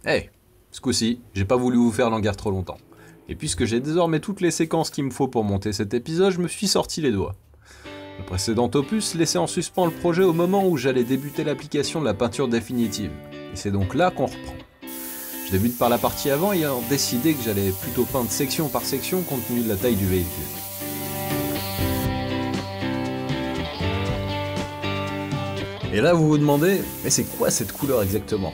Hey, ce coup-ci, j'ai pas voulu vous faire languir trop longtemps. Et puisque j'ai désormais toutes les séquences qu'il me faut pour monter cet épisode, je me suis sorti les doigts. Le précédent opus laissait en suspens le projet au moment où j'allais débuter l'application de la peinture définitive. Et c'est donc là qu'on reprend. Je débute par la partie avant ayant décidé que j'allais plutôt peindre section par section compte tenu de la taille du véhicule. Et là vous vous demandez, mais c'est quoi cette couleur exactement ?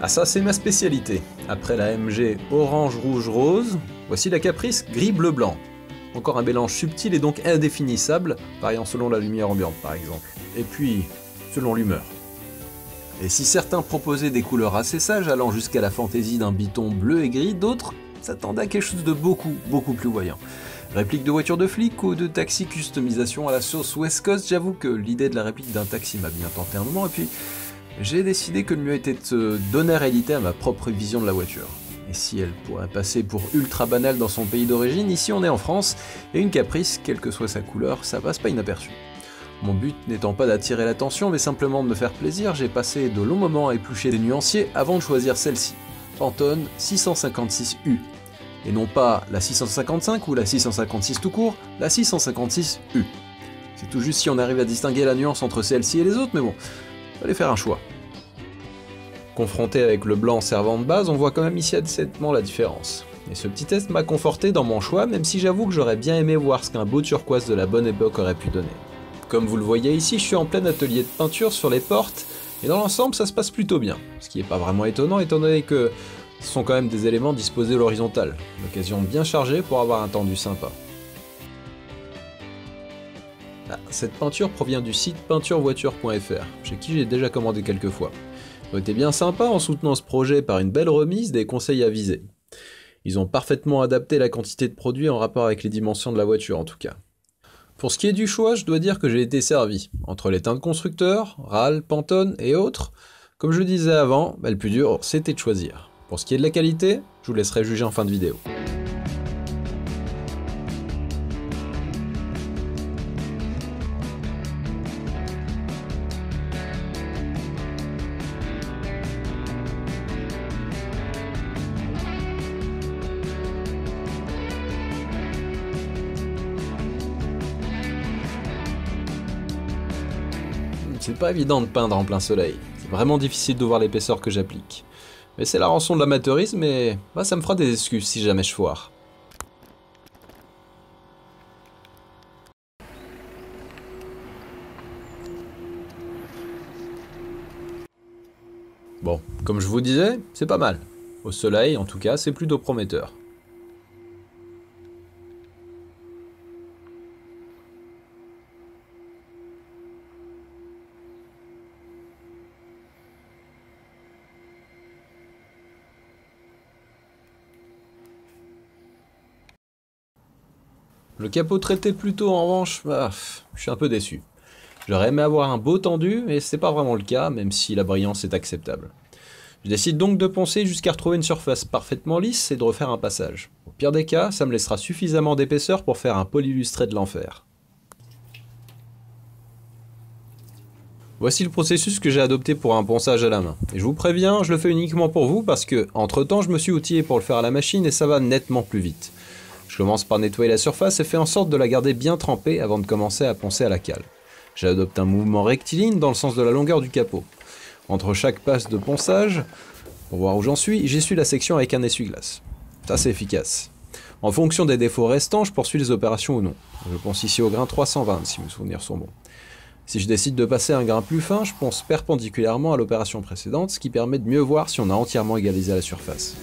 Ah ça c'est ma spécialité. Après la MG orange, rouge, rose, voici la Caprice gris, bleu, blanc. Encore un mélange subtil et donc indéfinissable, variant selon la lumière ambiante par exemple. Et puis, selon l'humeur. Et si certains proposaient des couleurs assez sages allant jusqu'à la fantaisie d'un biton bleu et gris, d'autres s'attendaient à quelque chose de beaucoup plus voyant. Réplique de voiture de flic ou de taxi customisation à la sauce West Coast, j'avoue que l'idée de la réplique d'un taxi m'a bien tenté un moment, et puis j'ai décidé que le mieux était de donner réalité à ma propre vision de la voiture. Et si elle pourrait passer pour ultra banale dans son pays d'origine, ici on est en France, et une Caprice, quelle que soit sa couleur, ça passe pas inaperçu. Mon but n'étant pas d'attirer l'attention, mais simplement de me faire plaisir, j'ai passé de longs moments à éplucher des nuanciers avant de choisir celle-ci, Pantone 656U. Et non pas la 655 ou la 656 tout court, la 656U. C'est tout juste si on arrive à distinguer la nuance entre celle-ci et les autres, mais bon, fallait faire un choix. Confronté avec le blanc servant de base, on voit quand même ici assez nettement la différence. Et ce petit test m'a conforté dans mon choix, même si j'avoue que j'aurais bien aimé voir ce qu'un beau turquoise de la bonne époque aurait pu donner. Comme vous le voyez ici, je suis en plein atelier de peinture sur les portes, et dans l'ensemble ça se passe plutôt bien. Ce qui n'est pas vraiment étonnant étant donné que ce sont quand même des éléments disposés à l'horizontale, l'occasion bien chargée pour avoir un tendu sympa. Ah, cette peinture provient du site peinturevoiture.fr, chez qui j'ai déjà commandé quelques fois. Ils ont été bien sympas en soutenant ce projet par une belle remise des conseils avisés. Ils ont parfaitement adapté la quantité de produits en rapport avec les dimensions de la voiture en tout cas. Pour ce qui est du choix, je dois dire que j'ai été servi. Entre les teintes constructeurs, RAL, Pantone et autres, comme je le disais avant, le plus dur c'était de choisir. Pour ce qui est de la qualité, je vous laisserai juger en fin de vidéo. C'est pas évident de peindre en plein soleil, c'est vraiment difficile de voir l'épaisseur que j'applique. Mais c'est la rançon de l'amateurisme et ça me fera des excuses si jamais je foire. Bon, comme je vous disais, c'est pas mal. Au soleil, en tout cas, c'est plutôt prometteur. Le capot traité plus tôt, en revanche, je suis un peu déçu. J'aurais aimé avoir un beau tendu, mais c'est pas vraiment le cas, même si la brillance est acceptable. Je décide donc de poncer jusqu'à retrouver une surface parfaitement lisse et de refaire un passage. Au pire des cas, ça me laissera suffisamment d'épaisseur pour faire un pôle illustré de l'enfer. Voici le processus que j'ai adopté pour un ponçage à la main. Et je vous préviens, je le fais uniquement pour vous parce que, entre temps, je me suis outillé pour le faire à la machine et ça va nettement plus vite. Je commence par nettoyer la surface et fais en sorte de la garder bien trempée avant de commencer à poncer à la cale. J'adopte un mouvement rectiligne dans le sens de la longueur du capot. Entre chaque passe de ponçage, pour voir où j'en suis, j'essuie la section avec un essuie-glace. Ça c'est efficace. En fonction des défauts restants, je poursuis les opérations ou non. Je ponce ici au grain 320 si mes souvenirs sont bons. Si je décide de passer à un grain plus fin, je ponce perpendiculairement à l'opération précédente, ce qui permet de mieux voir si on a entièrement égalisé la surface.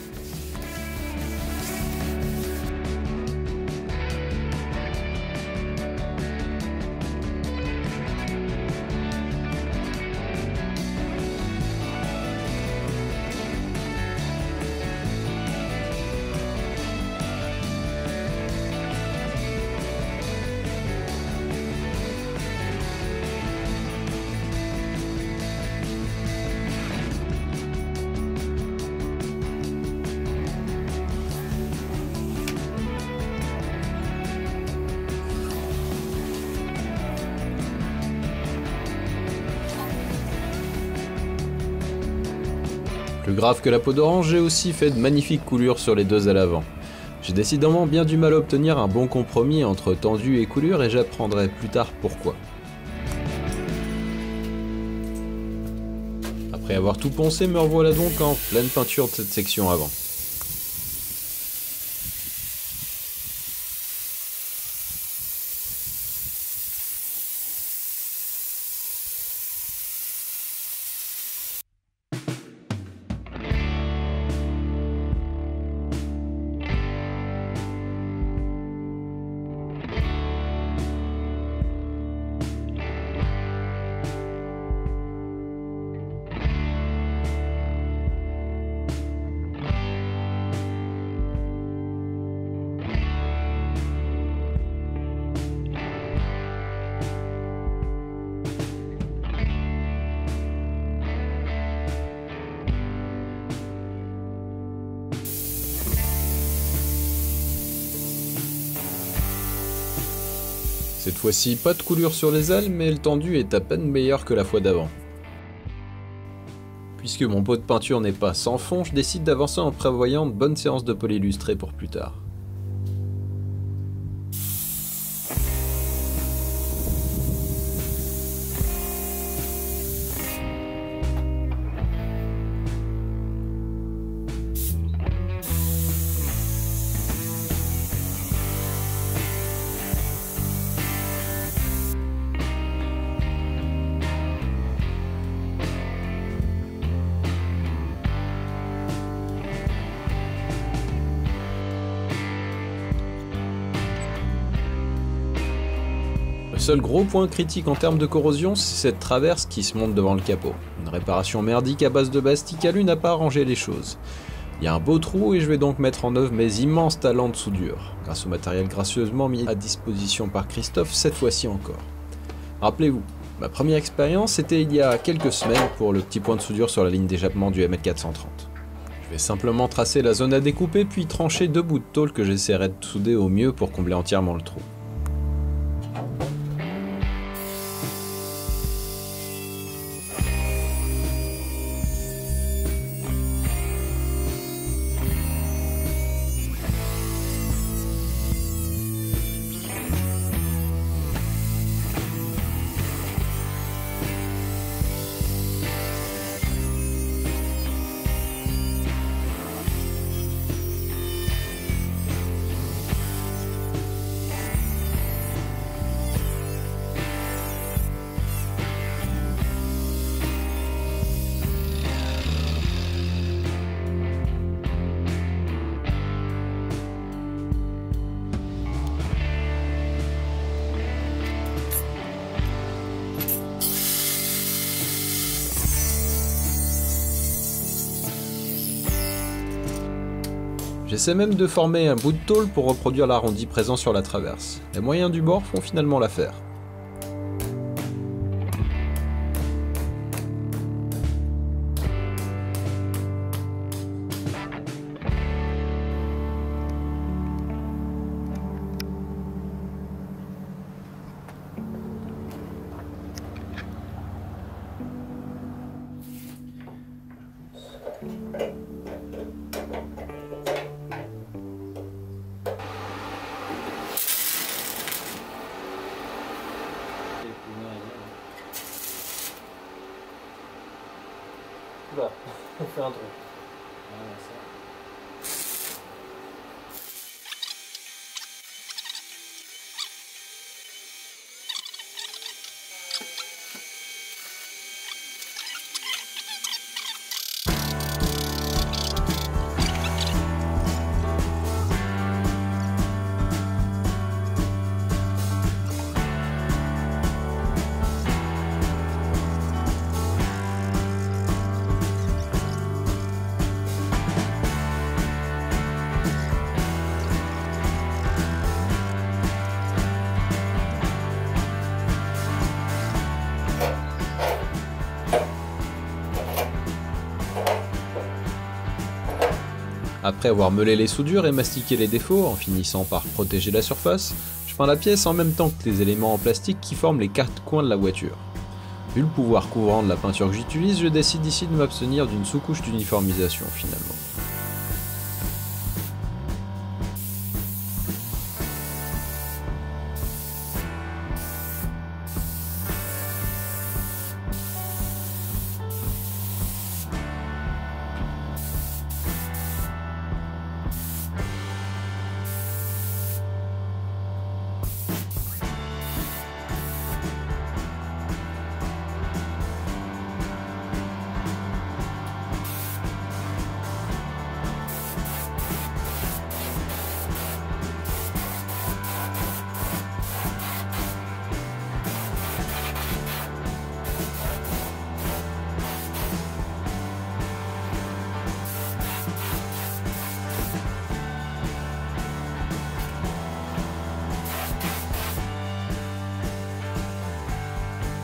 Plus grave que la peau d'orange, j'ai aussi fait de magnifiques coulures sur les deux à l'avant. J'ai décidément bien du mal à obtenir un bon compromis entre tendu et coulure et j'apprendrai plus tard pourquoi. Après avoir tout poncé, me revoilà donc en pleine peinture de cette section avant. Cette fois-ci, pas de coulure sur les ailes, mais le tendu est à peine meilleur que la fois d'avant. Puisque mon pot de peinture n'est pas sans fond, je décide d'avancer en prévoyant de bonnes séances de polylustré pour plus tard. Le seul gros point critique en termes de corrosion, c'est cette traverse qui se monte devant le capot. Une réparation merdique à base de mastic alu n'a pas arrangé les choses. Il y a un beau trou et je vais donc mettre en œuvre mes immenses talents de soudure, grâce au matériel gracieusement mis à disposition par Christophe cette fois-ci encore. Rappelez-vous, ma première expérience c'était il y a quelques semaines pour le petit point de soudure sur la ligne d'échappement du M430. Je vais simplement tracer la zone à découper puis trancher 2 bouts de tôle que j'essaierai de souder au mieux pour combler entièrement le trou. J'essaie même de former un bout de tôle pour reproduire l'arrondi présent sur la traverse. Les moyens du bord font finalement l'affaire. Là, on fait un trou. Après avoir meulé les soudures et mastiqué les défauts en finissant par protéger la surface, je peins la pièce en même temps que les éléments en plastique qui forment les 4 coins de la voiture. Vu le pouvoir couvrant de la peinture que j'utilise, je décide ici de m'abstenir d'une sous-couche d'uniformisation finalement.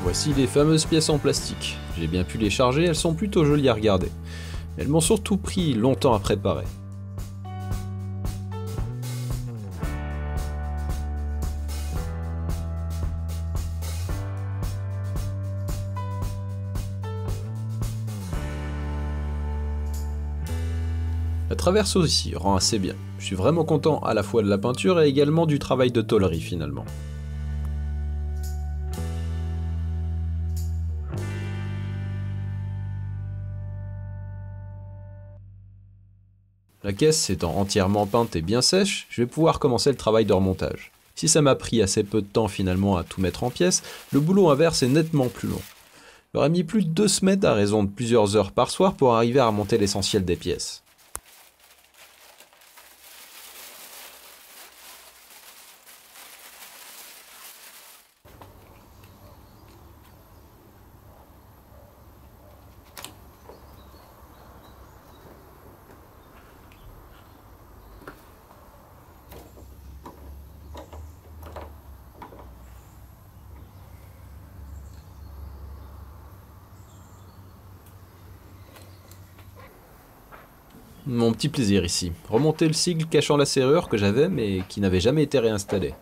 Voici les fameuses pièces en plastique. J'ai bien pu les charger, elles sont plutôt jolies à regarder. Elles m'ont surtout pris longtemps à préparer. La traverse aussi rend assez bien. Je suis vraiment content à la fois de la peinture et également du travail de tôlerie finalement. La caisse étant entièrement peinte et bien sèche, je vais pouvoir commencer le travail de remontage. Si ça m'a pris assez peu de temps finalement à tout mettre en pièces, le boulot inverse est nettement plus long. J'aurais mis plus de 2 semaines à raison de plusieurs heures par soir pour arriver à remonter l'essentiel des pièces. Mon petit plaisir ici, remonter le sigle cachant la serrure que j'avais mais qui n'avait jamais été réinstallée.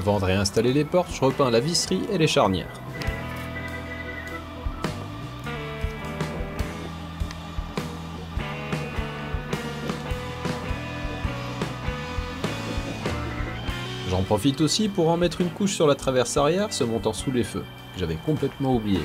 Avant de réinstaller les portes, je repeins la visserie et les charnières. J'en profite aussi pour en mettre une couche sur la traverse arrière se montant sous les feux, que j'avais complètement oublié.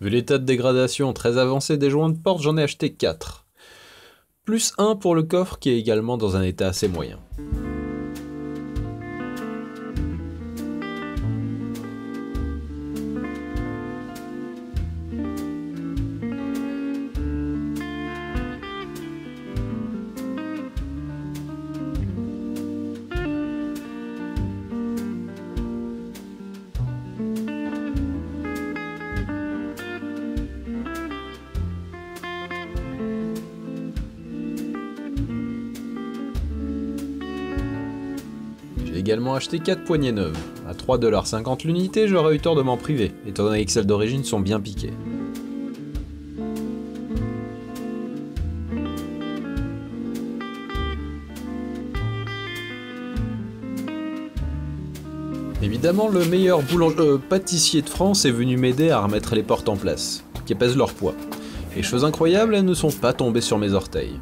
Vu l'état de dégradation très avancé des joints de porte, j'en ai acheté 4. Plus un pour le coffre qui est également dans un état assez moyen. J'ai également acheté 4 poignées neuves. À 3,50$ l'unité, j'aurais eu tort de m'en priver, étant donné que celles d'origine sont bien piquées. Évidemment, le meilleur pâtissier de France est venu m'aider à remettre les portes en place, qui pèsent leur poids. Et chose incroyable, elles ne sont pas tombées sur mes orteils.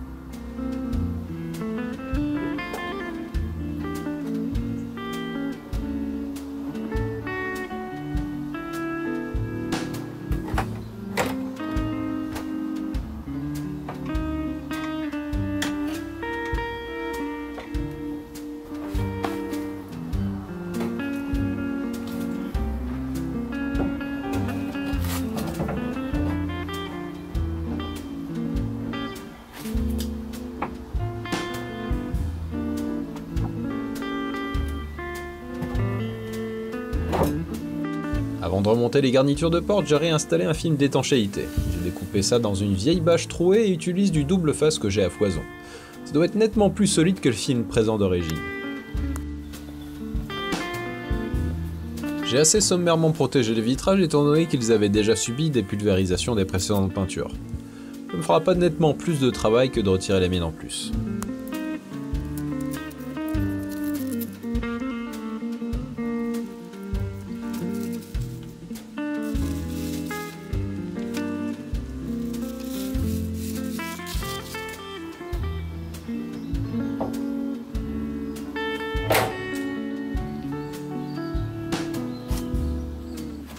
Avant de remonter les garnitures de porte, j'ai réinstallé un film d'étanchéité. J'ai découpé ça dans une vieille bâche trouée et utilise du double face que j'ai à foison. Ça doit être nettement plus solide que le film présent d'origine. J'ai assez sommairement protégé les vitrages étant donné qu'ils avaient déjà subi des pulvérisations des précédentes peintures. Ça me fera pas nettement plus de travail que de retirer les miennes en plus.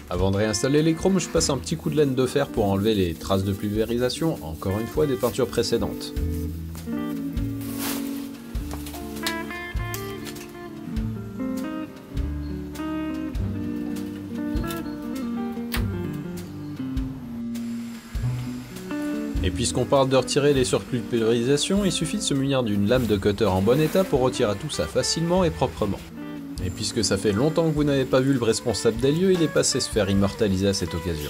Avant de réinstaller les chromes, je passe un petit coup de laine de fer pour enlever les traces de pulvérisation, encore une fois des peintures précédentes. Et puisqu'on parle de retirer les surplus de pulvérisation, il suffit de se munir d'une lame de cutter en bon état pour retirer tout ça facilement et proprement. Et puisque ça fait longtemps que vous n'avez pas vu le responsable des lieux, il est passé se faire immortaliser à cette occasion.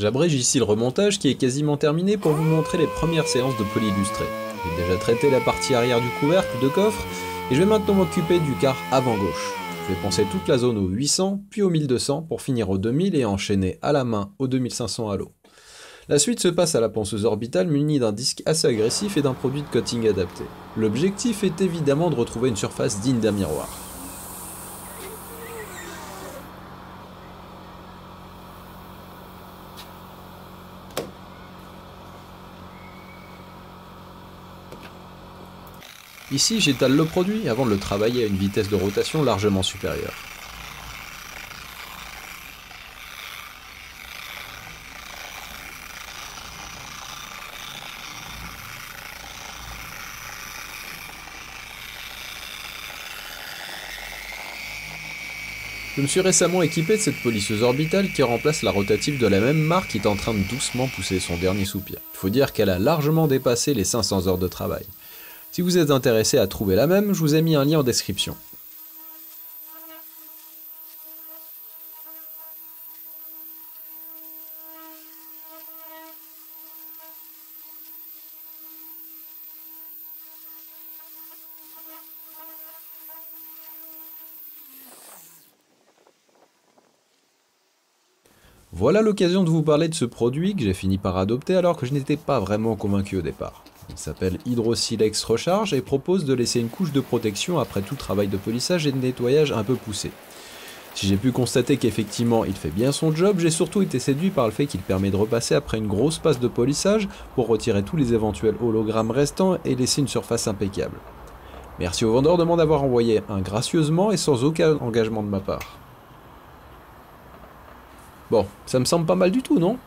J'abrège ici le remontage qui est quasiment terminé pour vous montrer les premières séances de poli illustré. J'ai déjà traité la partie arrière du couvercle de coffre et je vais maintenant m'occuper du quart avant gauche. Je vais poncer toute la zone au 800 puis au 1200 pour finir au 2000 et enchaîner à la main au 2500 à l'eau. La suite se passe à la ponceuse orbitale munie d'un disque assez agressif et d'un produit de coating adapté. L'objectif est évidemment de retrouver une surface digne d'un miroir. Ici, j'étale le produit avant de le travailler à une vitesse de rotation largement supérieure. Je me suis récemment équipé de cette polisseuse orbitale qui remplace la rotative de la même marque qui est en train de doucement pousser son dernier soupir. Il faut dire qu'elle a largement dépassé les 500 heures de travail. Si vous êtes intéressé à trouver la même, je vous ai mis un lien en description. Voilà l'occasion de vous parler de ce produit que j'ai fini par adopter alors que je n'étais pas vraiment convaincu au départ. Il s'appelle Hydro-Silex Recharge et propose de laisser une couche de protection après tout travail de polissage et de nettoyage un peu poussé. Si j'ai pu constater qu'effectivement il fait bien son job, j'ai surtout été séduit par le fait qu'il permet de repasser après une grosse passe de polissage pour retirer tous les éventuels hologrammes restants et laisser une surface impeccable. Merci au vendeur de m'en avoir envoyé un gracieusement et sans aucun engagement de ma part. Bon, ça me semble pas mal du tout, non ?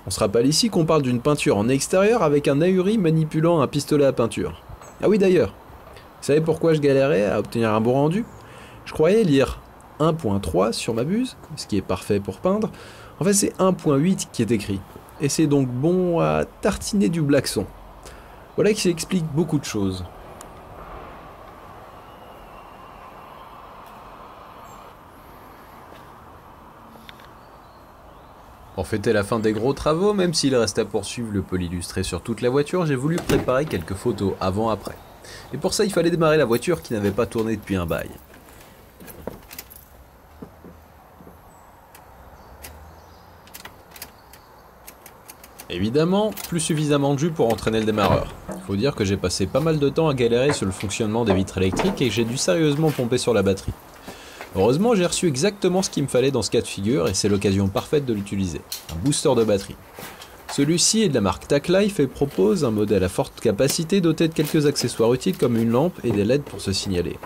On se rappelle ici qu'on parle d'une peinture en extérieur avec un ahuri manipulant un pistolet à peinture. Ah oui d'ailleurs, vous savez pourquoi je galérais à obtenir un bon rendu ? Je croyais lire 1.3 sur ma buse, ce qui est parfait pour peindre. En fait c'est 1.8 qui est écrit. Et c'est donc bon à tartiner du blackson. Voilà qui explique beaucoup de choses. Pour fêter la fin des gros travaux, même s'il reste à poursuivre le poli illustré sur toute la voiture, j'ai voulu préparer quelques photos avant-après. Et pour ça, il fallait démarrer la voiture qui n'avait pas tourné depuis un bail. Évidemment, plus suffisamment de jus pour entraîner le démarreur. Il faut dire que j'ai passé pas mal de temps à galérer sur le fonctionnement des vitres électriques et que j'ai dû sérieusement pomper sur la batterie. Heureusement, j'ai reçu exactement ce qu'il me fallait dans ce cas de figure et c'est l'occasion parfaite de l'utiliser, un booster de batterie. Celui-ci est de la marque TacLife et propose un modèle à forte capacité doté de quelques accessoires utiles comme une lampe et des LED pour se signaler.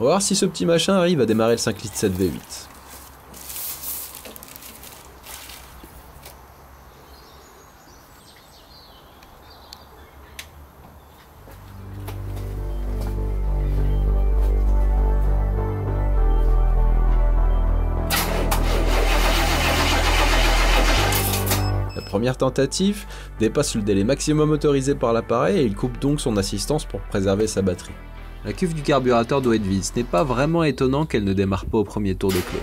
On va voir si ce petit machin arrive à démarrer le 5 litres 7 V8. Première tentative dépasse le délai maximum autorisé par l'appareil et il coupe donc son assistance pour préserver sa batterie. La cuve du carburateur doit être vide, ce n'est pas vraiment étonnant qu'elle ne démarre pas au premier tour de clé.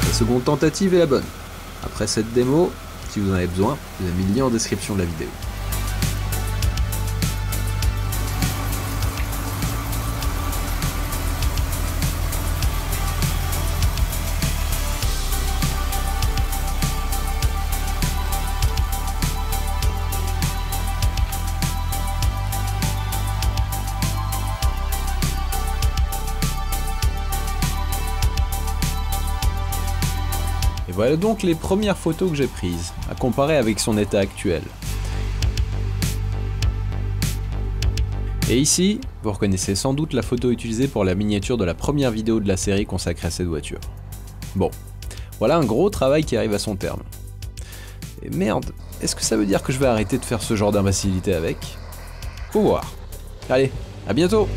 La seconde tentative est la bonne. Après cette démo, si vous en avez besoin, vous avez mis le lien en description de la vidéo. Et voilà donc les premières photos que j'ai prises, à comparer avec son état actuel. Et ici, vous reconnaissez sans doute la photo utilisée pour la miniature de la première vidéo de la série consacrée à cette voiture. Bon, voilà un gros travail qui arrive à son terme. Et merde, est-ce que ça veut dire que je vais arrêter de faire ce genre d'imbécilité avec ? Faut voir. Allez, à bientôt !